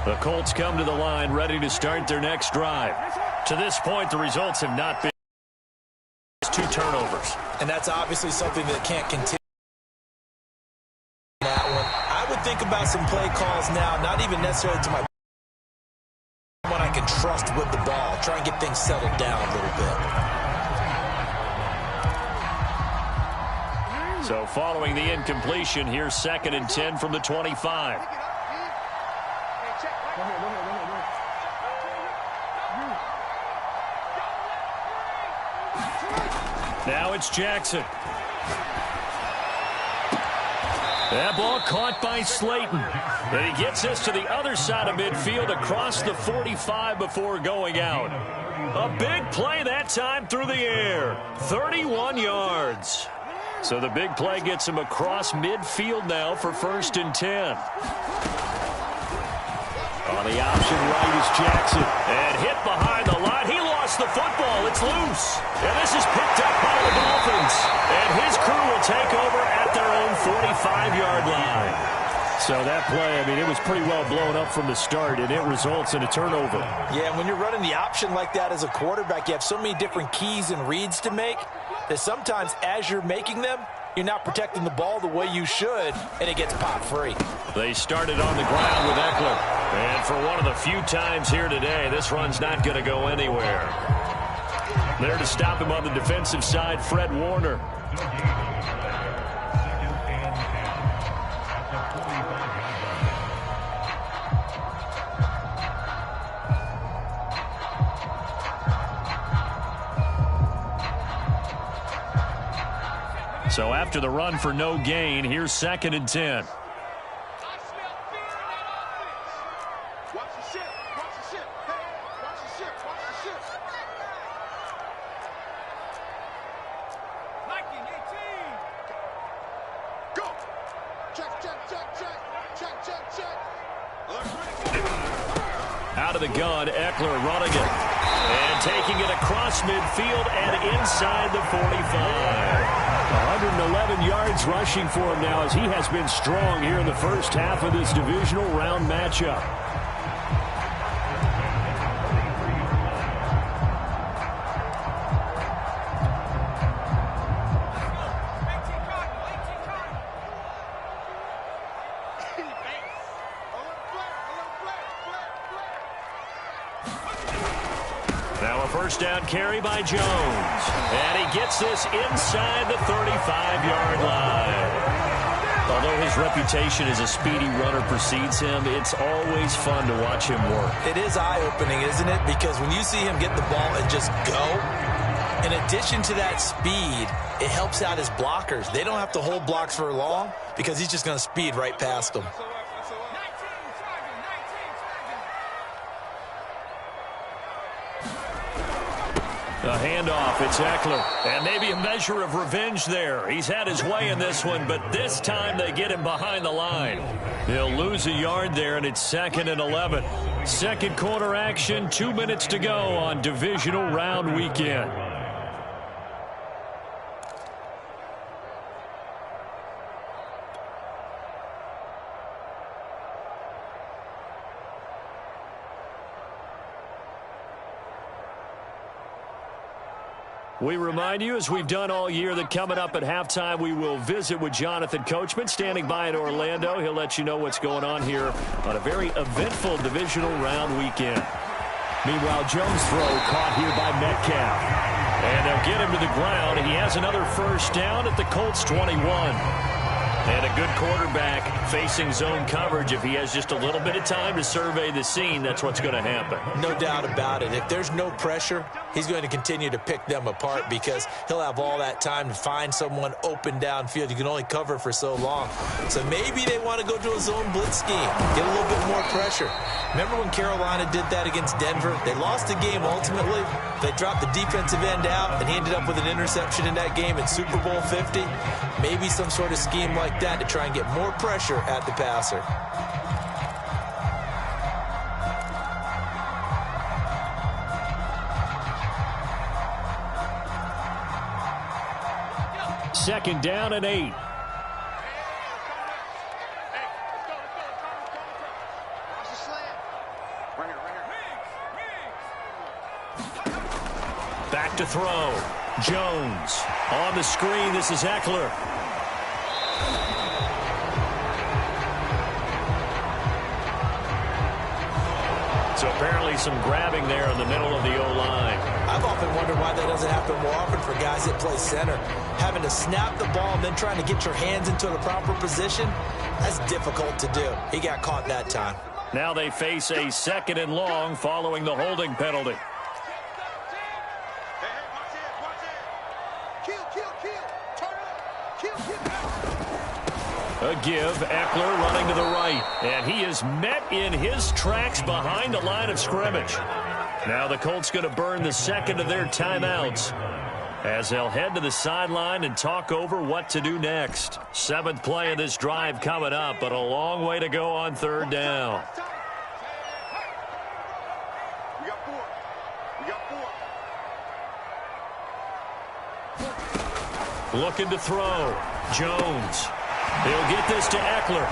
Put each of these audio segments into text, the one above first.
The Colts come to the line ready to start their next drive. To this point, the results have not been 2 turnovers. And that's obviously something that can't continue. That one, I would think about some play calls now, not even necessarily to my one I can trust with the ball. Try and get things settled down a little bit. So following the incompletion, here's 2nd and 10 from the 25. Now it's Jackson. That ball caught by Slayton. And he gets us to the other side of midfield across the 45 before going out. A big play that time through the air. 31 yards. So the big play gets him across midfield now for 1st and 10. On the option right is Jackson. And hit behind the line. He lost the football. It's loose. And this is picked up by the Dolphins. And his crew will take over at their own 45-yard line. So that play, I mean, it was pretty well blown up from the start, and it results in a turnover. Yeah, when you're running the option like that as a quarterback, you have so many different keys and reads to make that sometimes as you're making them, you're not protecting the ball the way you should, and it gets popped free. They started on the ground with Ekeler. And for one of the few times here today, this run's not going to go anywhere. There to stop him on the defensive side, Fred Warner. So after the run for no gain, here's 2nd and 10. Out of the gun, Ekeler running it. And taking it across midfield and inside the 45. 111 yards rushing for him now as he has been strong here in the first half of this divisional round matchup. Now a first down carry by Jones. And he gets this inside the 35-yard line. Although his reputation as a speedy runner precedes him, it's always fun to watch him work. It is eye-opening, isn't it? Because when you see him get the ball and just go, in addition to that speed, it helps out his blockers. They don't have to hold blocks for long because he's just going to speed right past them. A handoff, it's Ekeler. And maybe a measure of revenge there. He's had his way in this one, but this time they get him behind the line. He'll lose a yard there, and it's 2nd and 11. Second quarter action, 2 minutes to go on divisional round weekend. We remind you, as we've done all year, that coming up at halftime, we will visit with Jonathan Coachman, standing by in Orlando. He'll let you know what's going on here on a very eventful divisional round weekend. Meanwhile, Jones' throw caught here by Metcalf. And they'll get him to the ground. He has another first down at the Colts 21. And a good quarterback facing zone coverage. If he has just a little bit of time to survey the scene, that's what's going to happen. No doubt about it. If there's no pressure, he's going to continue to pick them apart because he'll have all that time to find someone open downfield. You can only cover for so long. So maybe they want to go to a zone blitz scheme, get a little bit more pressure. Remember when Carolina did that against Denver? They lost the game ultimately. They dropped the defensive end out, and he ended up with an interception in that game in Super Bowl 50. Maybe some sort of scheme like that to try and get more pressure at the passer. Second down and 8. Back to throw. Jones on the screen. This is Eckler. So apparently some grabbing there in the middle of the O-line. I've often wondered why that doesn't happen more often for guys that play center. Having to snap the ball and then trying to get your hands into the proper position, that's difficult to do. He got caught that time. Now they face a 2nd and long following the holding penalty. A give, Eckler running to the right. And he is met in his tracks behind the line of scrimmage. Now the Colts going to burn the 2nd of their timeouts as they'll head to the sideline and talk over what to do next. 7th play of this drive coming up, but a long way to go on 3rd down. Looking to throw. Jones. He'll get this to Eckler.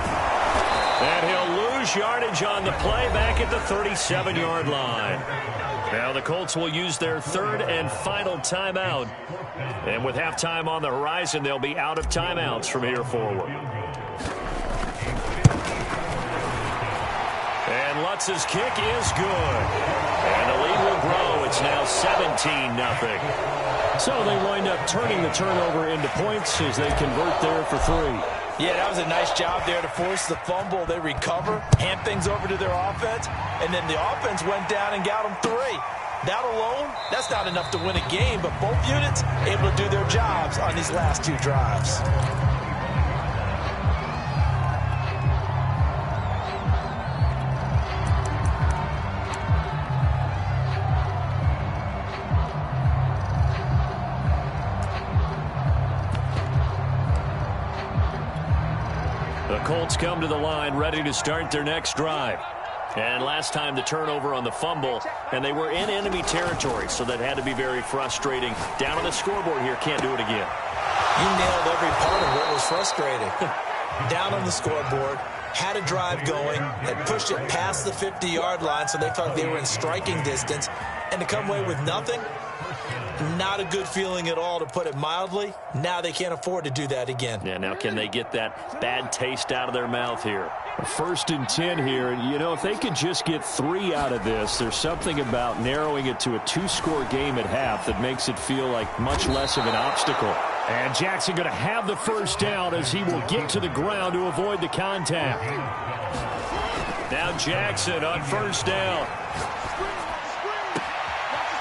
And he'll lose yardage on the play back at the 37-yard line. Now the Colts will use their 3rd and final timeout. And with halftime on the horizon, they'll be out of timeouts from here forward. And Lutz's kick is good. And the lead will grow. It's now 17-0. So they wind up turning the turnover into points as they convert there for 3. Yeah, that was a nice job there to force the fumble. They recover, hand things over to their offense, and then the offense went down and got them 3. That alone, that's not enough to win a game, but both units able to do their jobs on these last 2 drives. The Colts come to the line ready to start their next drive. And last time the turnover on the fumble, and they were in enemy territory, so that had to be very frustrating. Down on the scoreboard here, can't do it again. You nailed every part of what was frustrating. Down on the scoreboard, had a drive going, had pushed it past the 50-yard line, so they felt like they were in striking distance, and to come away with nothing, not a good feeling at all, to put it mildly. Now they can't afford to do that again. Yeah, now can they get that bad taste out of their mouth here? 1st and 10 here, and you know, if they could just get 3 out of this, there's something about narrowing it to a 2-score game at half that makes it feel like much less of an obstacle. And Jackson going to have the 1st down as he will get to the ground to avoid the contact. Now Jackson on 1st down.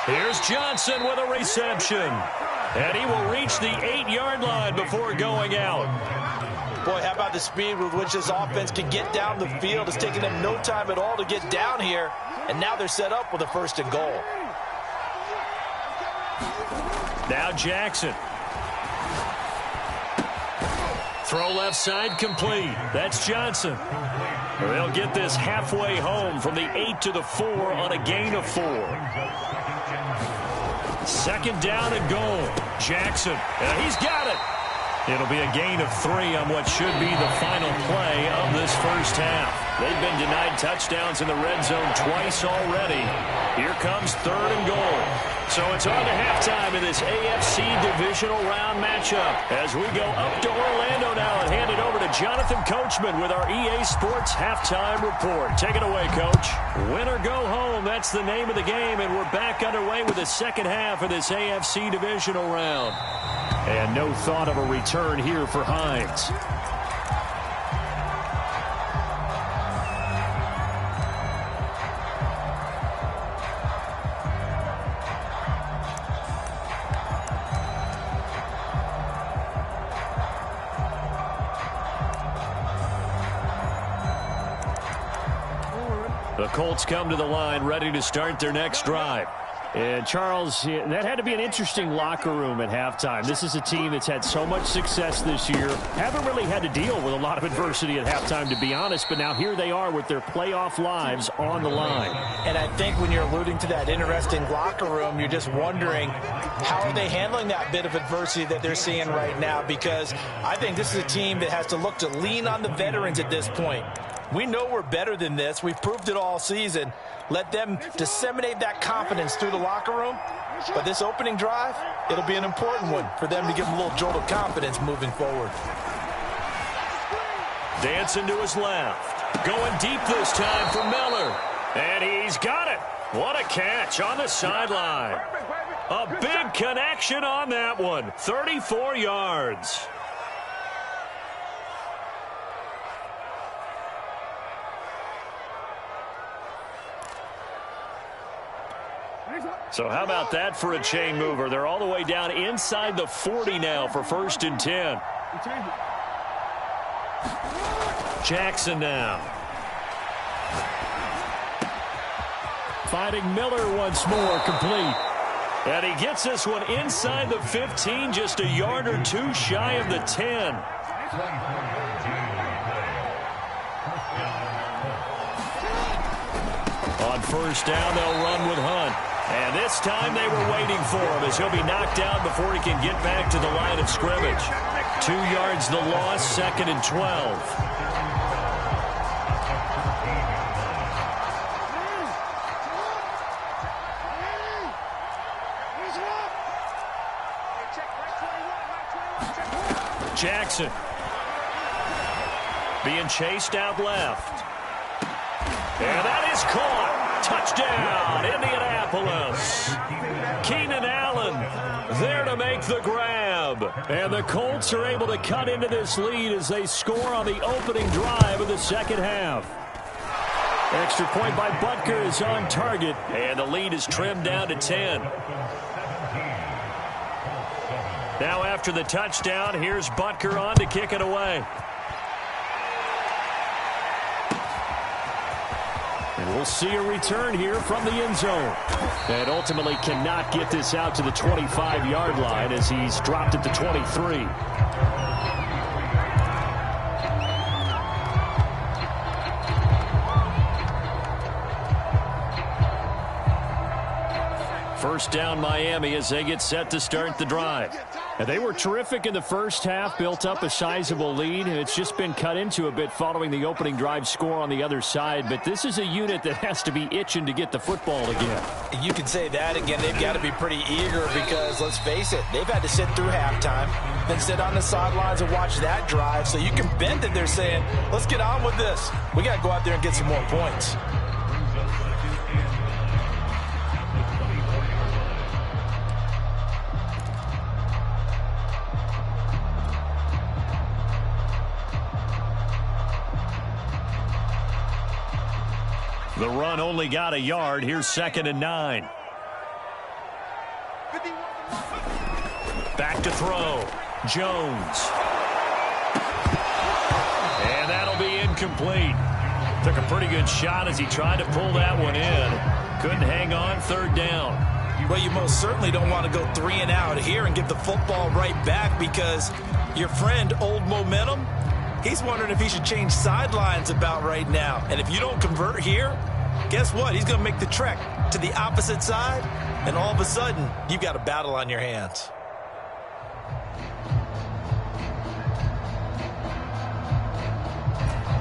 Here's Johnson with a reception. And he will reach the 8-yard line before going out. Boy, how about the speed with which this offense can get down the field? It's taken them no time at all to get down here. And now they're set up with a 1st and goal. Now Jackson. Throw left side complete. That's Johnson. They'll get this halfway home from the 8 to the 4 on a gain of 4. 2nd down and goal. Jackson. He's got it. It'll be a gain of 3 on what should be the final play of this 1st half. They've been denied touchdowns in the red zone twice already. Here comes 3rd and goal. So it's on to halftime in this AFC divisional round matchup as we go up to Orlando now and hand it over to Jonathan Coachman with our EA Sports halftime report. Take it away, Coach. Win or go home, that's the name of the game, and we're back underway with the 2nd half of this AFC divisional round. And no thought of a return here for Hines. The Colts come to the line ready to start their next drive. And, Charles, that had to be an interesting locker room at halftime. This is a team that's had so much success this year. Haven't really had to deal with a lot of adversity at halftime, to be honest. But now here they are with their playoff lives on the line. And I think when you're alluding to that interesting locker room, you're just wondering how are they handling that bit of adversity that they're seeing right now? Because I think this is a team that has to look to lean on the veterans at this point. We know we're better than this. We've proved it all season. Let them disseminate that confidence through the locker room, But this opening drive, it'll be an important one for them to give them a little jolt of confidence moving forward. Dancing to his left. Going deep this time for Miller. And he's got it. What a catch on the sideline. A big connection on that one. 34 yards. So how about that for a chain mover? They're all the way down inside the 40 now for 1st and 10. Jackson now. Finding Miller once more, complete. And he gets this one inside the 15, just a yard or two shy of the 10. On 1st down, they'll run with Hunt. And this time they were waiting for him as he'll be knocked out before he can get back to the line of scrimmage. 2 yards the loss, 2nd and 12. Jackson being chased out left. And that is caught. Touchdown, Indianapolis. Keenan Allen there to make the grab. And the Colts are able to cut into this lead as they score on the opening drive of the second half. Extra point by Butker is on target. And the lead is trimmed down to 10. Now after the touchdown, here's Butker on to kick it away. And we'll see a return here from the end zone. And ultimately cannot get this out to the 25-yard line as he's dropped at the 23. First down Miami as they get set to start the drive. And they were terrific in the first half, built up a sizable lead, and it's just been cut into a bit following the opening drive score on the other side. But this is a unit that has to be itching to get the football again. You can say that again. They've got to be pretty eager because, let's face it, they've had to sit through halftime, then sit on the sidelines and watch that drive. So you can bet that they're saying, let's get on with this. We got to go out there and get some more points. The run only got a yard. Here's 2nd and 9. Back to throw. Jones. And that'll be incomplete. Took a pretty good shot as he tried to pull that one in. Couldn't hang on. 3rd down. Well, you most certainly don't want to go 3 and out here and get the football right back because your friend, Old Momentum, he's wondering if he should change sidelines about right now. And if you don't convert here, guess what? He's going to make the trek to the opposite side, and all of a sudden, you've got a battle on your hands.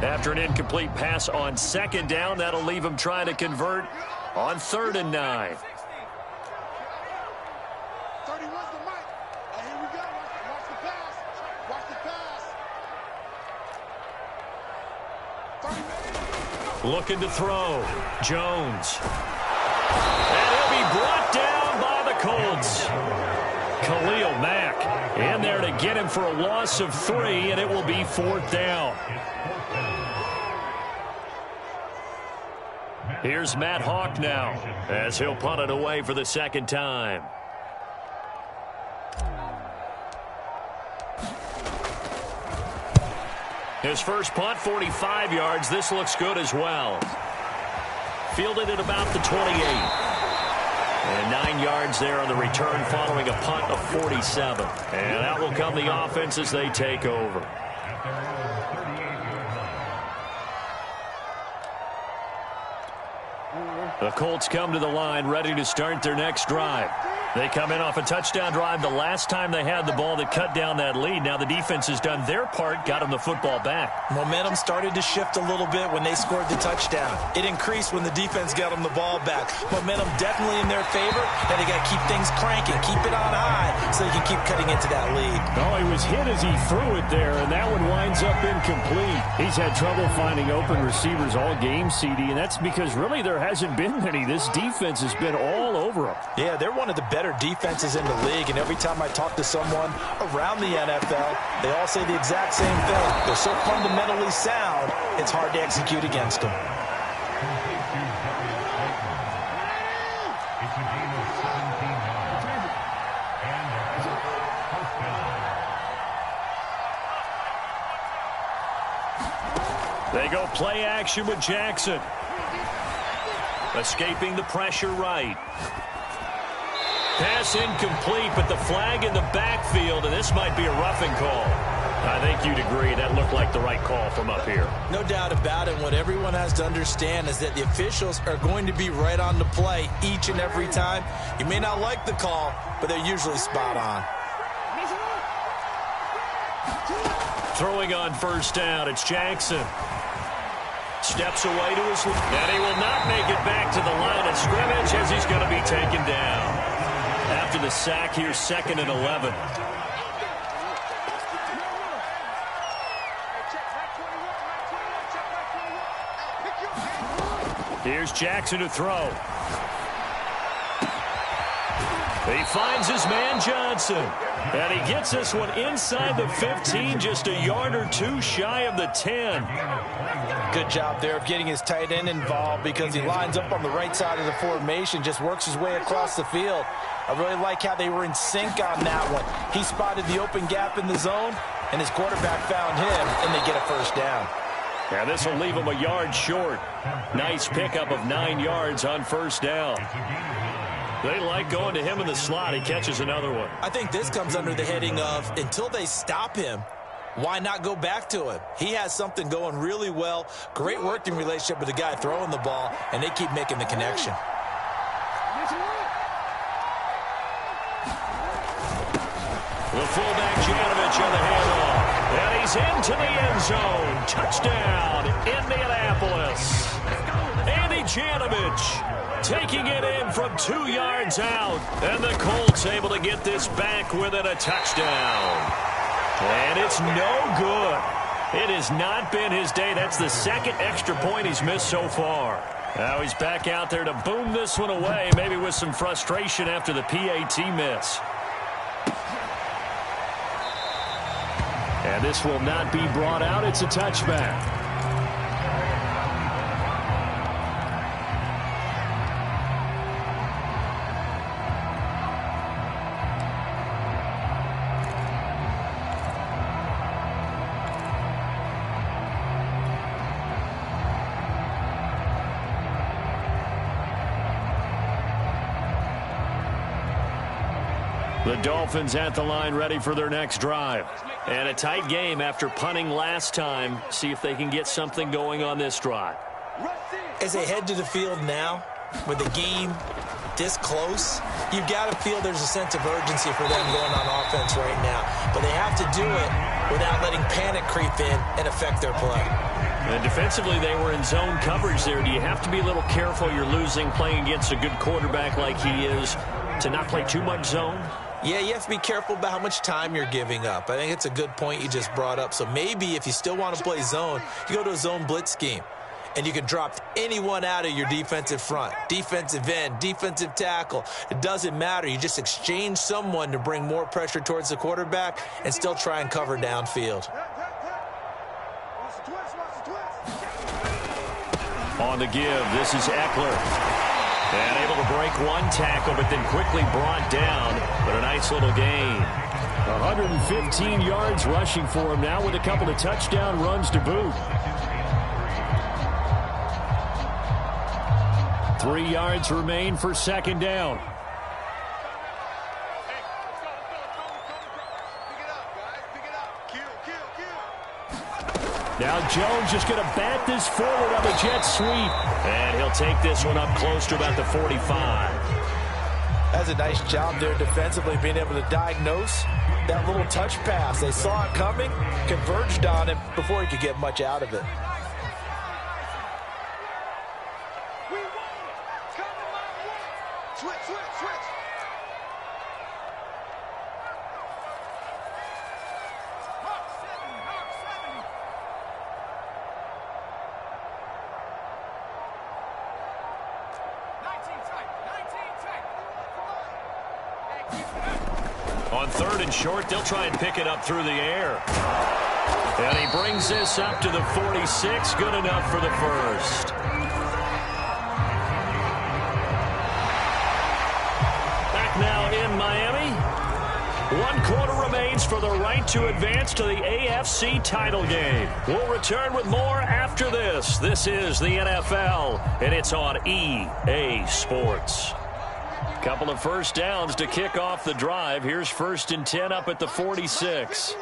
After an incomplete pass on 2nd down, that'll leave him trying to convert on 3rd and 9. Looking to throw. Jones. And he'll be brought down by the Colts. Khalil Mack in there to get him for a loss of 3, and it will be 4th down. Here's Matt Hawk now as he'll punt it away for the 2nd time. His first punt, 45 yards. This looks good as well. Fielded at about the 28. And 9 yards there on the return following a punt of 47. And out will come the offense as they take over. The Colts come to the line ready to start their next drive. They come in off a touchdown drive the last time they had the ball that cut down that lead. Now the defense has done their part, got them the football back. Momentum started to shift a little bit when they scored the touchdown. It increased when the defense got them the ball back. Momentum definitely in their favor, and they got to keep things cranking, keep it on high so they can keep cutting into that lead. Oh, he was hit as he threw it there, and that one winds up incomplete. He's had trouble finding open receivers all game, CD, and that's because really there hasn't been many. This defense has been all over him. Yeah, they're one of the better defenses in the league, and every time I talk to someone around the NFL, they all say the exact same thing. They're so fundamentally sound, it's hard to execute against them. They go play action with Jackson. Escaping the pressure right. Pass incomplete, but the flag in the backfield, and this might be a roughing call. I think you'd agree that looked like the right call from up here. No doubt about it. What everyone has to understand is that the officials are going to be right on the play each and every time. You may not like the call, but they're usually spot on. Throwing on first down, it's Jackson. Steps away to his left, and he will not make it back to the line of scrimmage as he's going to be taken down. After the sack, here's 2nd and 11. Here's Jackson to throw. He finds his man Johnson. And he gets this one inside the 15, just a yard or two shy of the 10. Good job there of getting his tight end involved because he lines up on the right side of the formation, just works his way across the field. I really like how they were in sync on that one. He spotted the open gap in the zone, and his quarterback found him, and they get a first down. Yeah, this will leave him a yard short. Nice pickup of 9 yards on first down. They like going to him in the slot. He catches another one. I think this comes under the heading of until they stop him, why not go back to him? He has something going really well. Great working relationship with the guy throwing the ball, and they keep making the connection. The fullback, Janovich, on the handoff. And he's into the end zone. Touchdown, Indianapolis. Andy Janovich taking it in from 2 yards out. And the Colts able to get this back within a touchdown. And it's no good. It has not been his day. That's the 2nd extra point he's missed so far. Now he's back out there to boom this one away, maybe with some frustration after the PAT miss. And this will not be brought out. It's a touchback. The Dolphins at the line ready for their next drive. And a tight game after punting last time. See if they can get something going on this drive. As they head to the field now, with the game this close, you've got to feel there's a sense of urgency for them going on offense right now. But they have to do it without letting panic creep in and affect their play. And defensively, they were in zone coverage there. Do you have to be a little careful? You're losing, playing against a good quarterback like he is, to not play too much zone? Yeah, you have to be careful about how much time you're giving up. I think it's a good point you just brought up. So maybe if you still want to play zone, you go to a zone blitz scheme. And you can drop anyone out of your defensive front, defensive end, defensive tackle. It doesn't matter. You just exchange someone to bring more pressure towards the quarterback and still try and cover downfield. On the give, this is Eckler. And able to break one tackle, but then quickly brought down. But a nice little gain. 115 yards rushing for him now with a couple of touchdown runs to boot. 3 yards remain for 2nd down. Now Jones just going to bat this forward on the jet sweep. And he'll take this one up close to about the 45. As does a nice job there defensively, being able to diagnose that little touch pass. They saw it coming, converged on him before he could get much out of it. On 3rd and short, they'll try and pick it up through the air. And he brings this up to the 46. Good enough for the first. Back now in Miami. 1 quarter remains for the right to advance to the AFC title game. We'll return with more after this. This is the NFL, and it's on EA Sports. Couple of first downs to kick off the drive. Here's 1st and 10 up at the 46.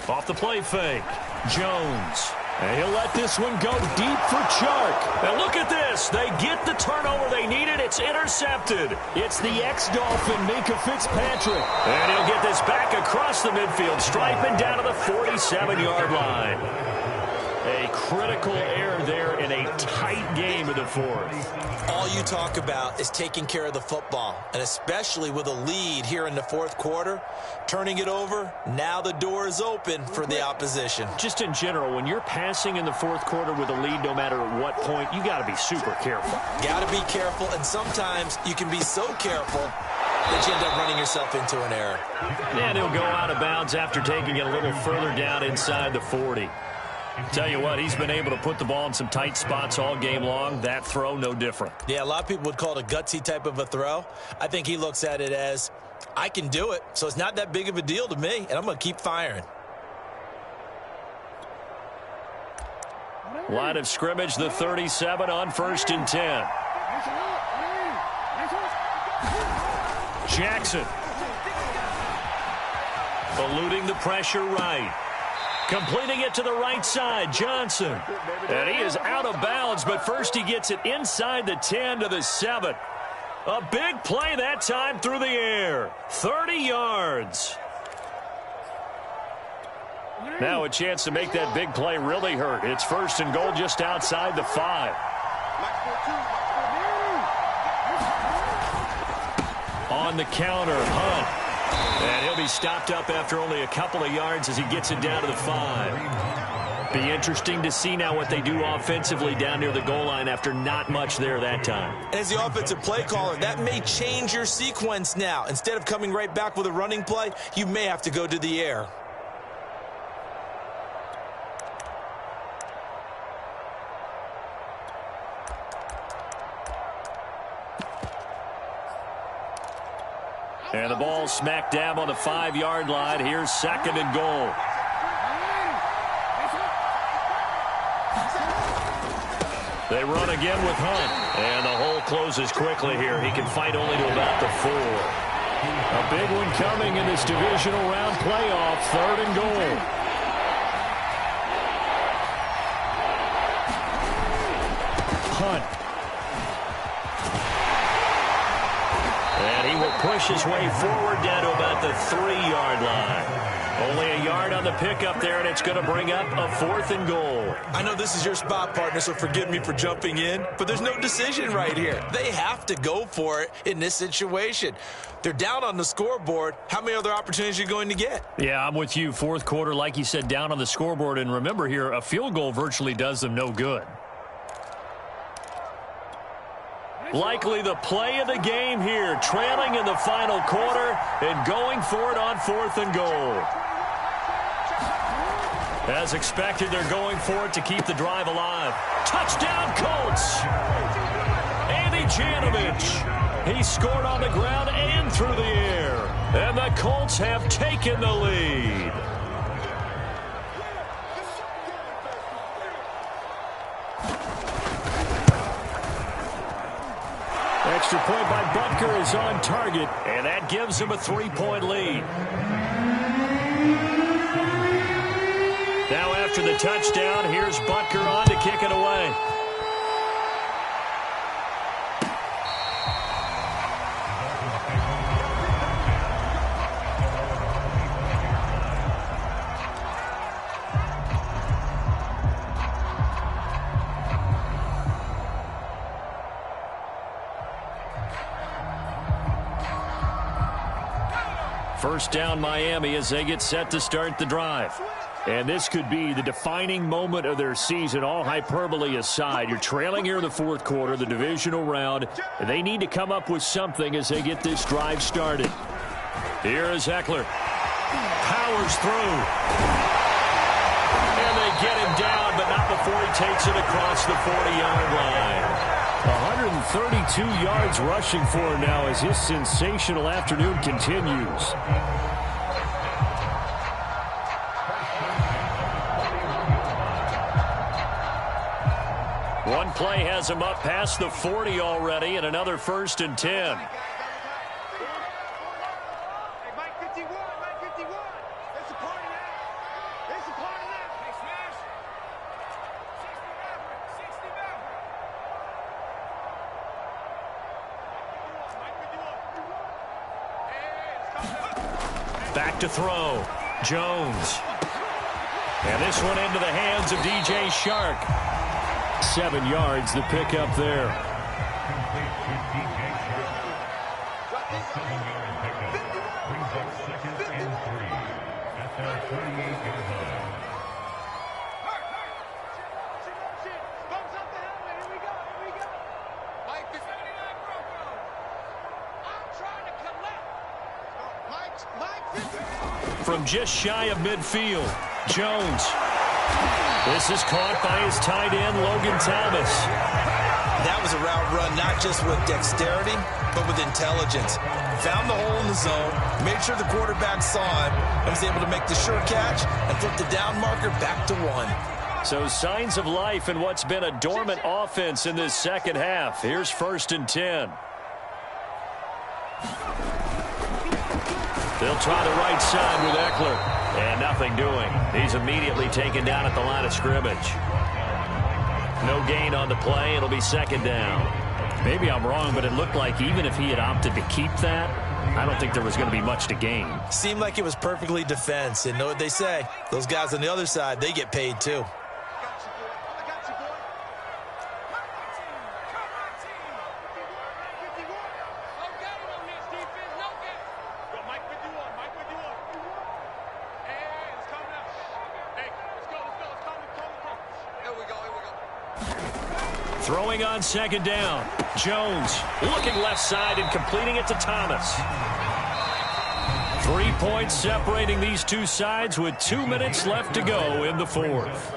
Off the play fake. Jones. And he'll let this one go deep for Chark. And look at this. They get the turnover they needed. It's intercepted. It's the ex-Dolphin, Minkah Fitzpatrick. And he'll get this back across the midfield stripe and down to the 47-yard line. A critical error there in a tight game in the 4th. All you talk about is taking care of the football, and especially with a lead here in the 4th quarter. Turning it over, now the door is open for the opposition. Just in general, when you're passing in the 4th quarter with a lead, no matter at what point, you got to be super careful. Got to be careful, and sometimes you can be so careful that you end up running yourself into an error. And he'll go out of bounds after taking it a little further down inside the 40. Tell you what, he's been able to put the ball in some tight spots all game long. That throw, no different. Yeah, a lot of people would call it a gutsy type of a throw. I think he looks at it as, I can do it, so it's not that big of a deal to me, and I'm going to keep firing. Line of scrimmage, the 37 on 1st and 10. Jackson. Eluding the pressure right. Completing it to the right side, Johnson. And he is out of bounds, but first he gets it inside the 10 to the 7. A big play that time through the air. 30 yards. Now a chance to make that big play really hurt. It's 1st and goal just outside the 5. On the counter, Hunt. And he'll be stopped up after only a couple of yards as he gets it down to the 5. Be interesting to see now what they do offensively down near the goal line after not much there that time. As the offensive play caller, that may change your sequence now. Instead of coming right back with a running play, you may have to go to the air. And the ball smack dab on the 5-yard line. Here's 2nd and goal. They run again with Hunt. And the hole closes quickly here. He can fight only to about the 4. A big one coming in this divisional round playoff. 3rd and goal. Hunt. And he will push his way forward down to about the 3-yard line. Only a yard on the pickup there, and it's going to bring up a 4th and goal. I know this is your spot, partner, so forgive me for jumping in, but there's no decision right here. They have to go for it in this situation. They're down on the scoreboard. How many other opportunities are you going to get? Yeah, I'm with you. 4th quarter, like you said, down on the scoreboard. And remember here, a field goal virtually does them no good. Likely the play of the game here, trailing in the final quarter and going for it on 4th and goal. As expected, they're going for it to keep the drive alive. Touchdown, Colts! Andy Janovich. He scored on the ground and through the air. And the Colts have taken the lead. Extra point by Butker is on target, and that gives him a 3-point lead. Now after after the touchdown. Here's Butker on to kick it away. First down Miami as they get set to start the drive. And this could be the defining moment of their season, all hyperbole aside. You're trailing here in the fourth quarter, the divisional round, and they need to come up with something as they get this drive started. Here is Eckler. Powers through. And they get him down, but not before he takes it across the 40-yard line. 132 yards rushing for him now as his sensational afternoon continues. One play has him up past the 40 already, and another 1st and 10. Back to throw. Jones. And this one into the hands of DJ Shark. 7 yards, the pickup there. From just shy of midfield, Jones. This is caught by his tight end, Logan Thomas. That was a route run not just with dexterity, but with intelligence. Found the hole in the zone, made sure the quarterback saw it, and was able to make the sure catch and flip the down marker back to 1. So signs of life in what's been a dormant offense in this second half. Here's 1st and 10. They'll try the right side with Eckler. And nothing doing. He's immediately taken down at the line of scrimmage. No gain on the play. It'll be 2nd down. Maybe I'm wrong, but it looked like even if he had opted to keep that, I don't think there was going to be much to gain. Seemed like it was perfectly defense. And know what they say? Those guys on the other side, they get paid too. Throwing on 2nd down. Jones looking left side and completing it to Thomas. 3 points separating these two sides with 2 minutes left to go in the fourth.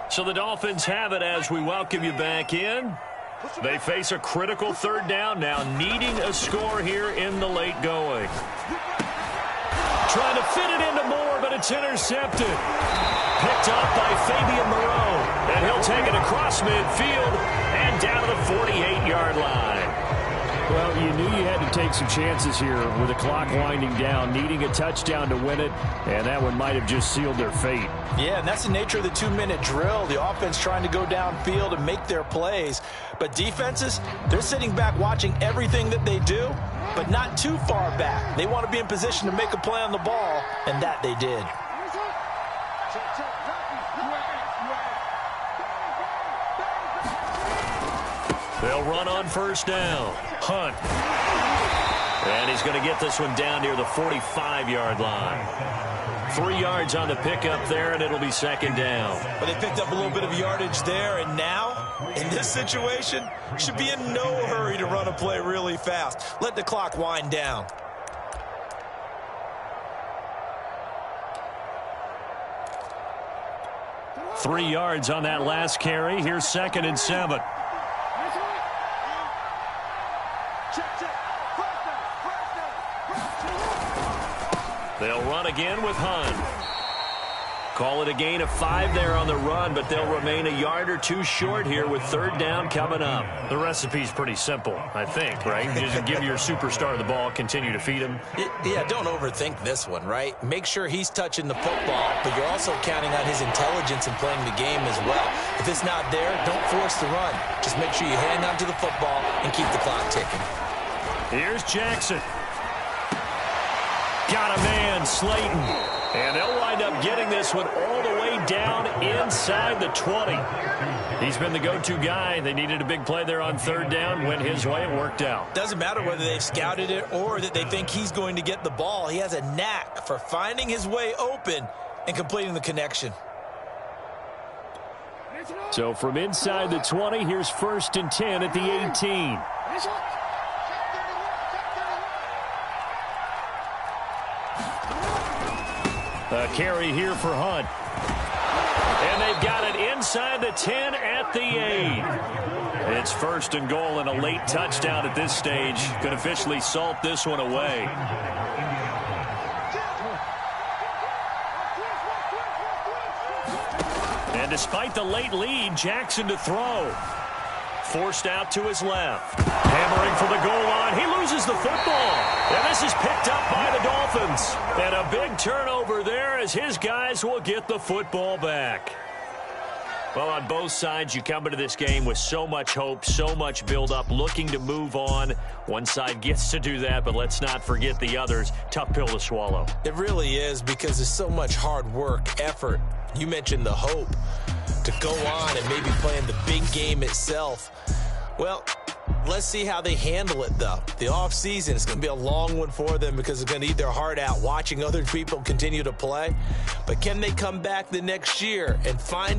So the Dolphins have it as we welcome you back in. They face a critical 3rd down now, needing a score here in the late going. Trying to fit it into Moore, but it's intercepted. Picked up by Fabian Moreau. And he'll take it across midfield and down to the 48-yard line. Well, you knew you had to take some chances here with the clock winding down, needing a touchdown to win it, and that one might have just sealed their fate. Yeah, and that's the nature of the 2-minute drill. The offense trying to go downfield and make their plays. But defenses, they're sitting back watching everything that they do, but not too far back. They want to be in position to make a play on the ball, and that they did. They'll run on 1st down. Hunt. And he's going to get this one down near the 45-yard line. 3 yards on the pickup there, and it'll be 2nd down. But they picked up a little bit of yardage there, and now, in this situation, should be in no hurry to run a play really fast. Let the clock wind down. Three yards on that last carry. Here's 2nd and 7. They'll run again with Hunt. Call it a gain of 5 there on the run, but they'll remain a yard or two short here with third down coming up. The recipe's pretty simple, I think, right? Just give your superstar the ball, continue to feed him. Yeah, don't overthink this one, right? Make sure he's touching the football, but you're also counting on his intelligence in playing the game as well. If it's not there, don't force the run. Just make sure you hang on to the football and keep the clock ticking. Here's Jackson. Got a man, Slayton. And they'll wind up getting this one all the way down inside the 20. He's been the go-to guy. They needed a big play there on third down. Went his way. It worked out. Doesn't matter whether they've scouted it or that they think he's going to get the ball. He has a knack for finding his way open and completing the connection. So from inside the 20, here's 1st and 10 at the 18. A carry here for Hunt. And they've got it inside the 10 at the 8. It's 1st and goal, and a late touchdown at this stage could officially salt this one away. And despite the late lead, Jackson to throw. Forced out to his left. Hammering for the goal line. He loses the football. And this is picked up by the Dolphins. And a big turnover there as his guys will get the football back. Well, on both sides, you come into this game with so much hope, so much build-up, looking to move on. One side gets to do that, but let's not forget the others. Tough pill to swallow. It really is, because there's so much hard work, effort. You mentioned the hope to go on and maybe play in the big game itself. Well, let's see how they handle it, though. The offseason is going to be a long one for them because they're going to eat their heart out watching other people continue to play. But can they come back the next year and find